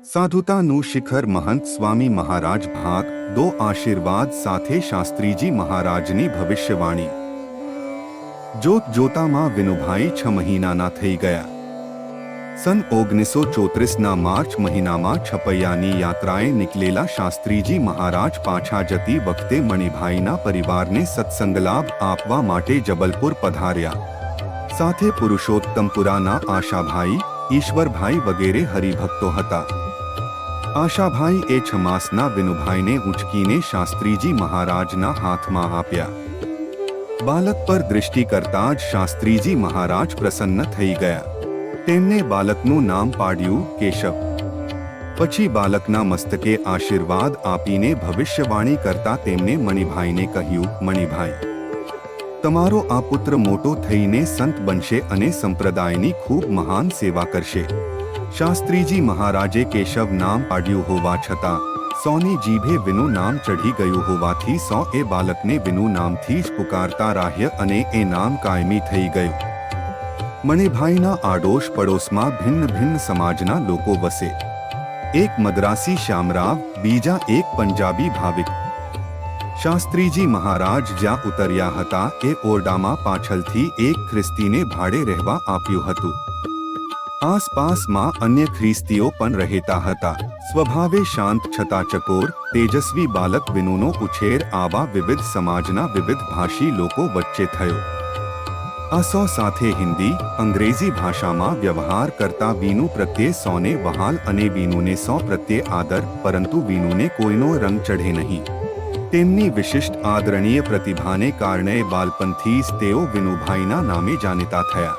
સાધુતાનું શિખર મહંત સ્વામી મહારાજ ભાગ 2 આશીર્વાદ સાથે શાસ્ત્રીજી મહારાજની ભવિષ્યવાણી। જોત જોતામાં વિનુભાઈ 6 મહિનાના થઈ ગયા। સન 1934ના માર્ચ મહિનામાં છપૈયાની યાત્રાએ નીકળેલા શાસ્ત્રીજી મહારાજ પાછા જતી વખતે મણિભાઈના પરિવારને સત્સંગ લાભ આપવા માટે જબલપુર પધાર્યા। સાથે પુરુષોત્તમપુરાના આશાભાઈ, ઈશ્વરભાઈ વગેરે હરિભક્તો હતા। આશાભાઈ એ 6 માસના વિનુભાઈને ઉંચકીને શાસ્ત્રીજી મહારાજના હાથમાં આપ્યા। બાલક પર દૃષ્ટિ કરતા જ શાસ્ત્રીજી મહારાજ પ્રસન્ન થઈ ગયા। તેમને બાલકનું નામ પાડ્યું કેશવ। પછી બાલકના મસ્તકે આશીર્વાદ આપીને ભવિષ્યવાણી કરતા તેમને મણિભાઈને કહ્યું, મણિભાઈ, તમારો આ પુત્ર મોટો થઈને સંત બનશે અને સંપ્રદાયની ખૂબ મહાન સેવા કરશે। શાસ્ત્રીજી મહારાજે કેશવ નામ પાડ્યું હોવા છતાં સૌની જીભે વિનુ નામ ચઢી ગયું હોવાથી સૌ એ બાલકને વિનુ નામથી જ પુકારતા રહ્યા અને એ નામ કાયમી થઈ ગયું। મણિભાઈના આડોશ પડોશમાં ભિન્ન ભિન્ન સમાજના લોકો વસે। એક મદ્રાસી શ્યામરાવ, બીજા એક પંજાબી ભાવિક। શાસ્ત્રીજી મહારાજ જ્યાં ઉતર્યા હતા એ ઓરડામાં પાછળથી એક ખ્રિસ્તીને ભાડે રહેવા આપ્યું હતું। આસપાસમાં અન્ય ખ્રિસ્તીઓ પણ રહેતા હતા। સ્વભાવે શાંત છતાં ચકોર, તેજસ્વી બાલક વિનુનો ઉછેર આવા વિવિધ સમાજના વિવિધ ભાષી લોકો વચ્ચે થયો। આ સૌ સાથે હિન્દી, અંગ્રેજી ભાષામાં વ્યવહાર કરતા વિનુ પ્રત્યે સૌને વહાલ અને વિનુને સૌ પ્રત્યે આદર, પરંતુ વિનુને કોઈનો રંગ ચઢે નહીં। તેમની વિશિષ્ટ આદરણીય પ્રતિભાને કારણે બાળપણથી જ તેઓ વિનુભાઈના નામે જાણીતા થયા।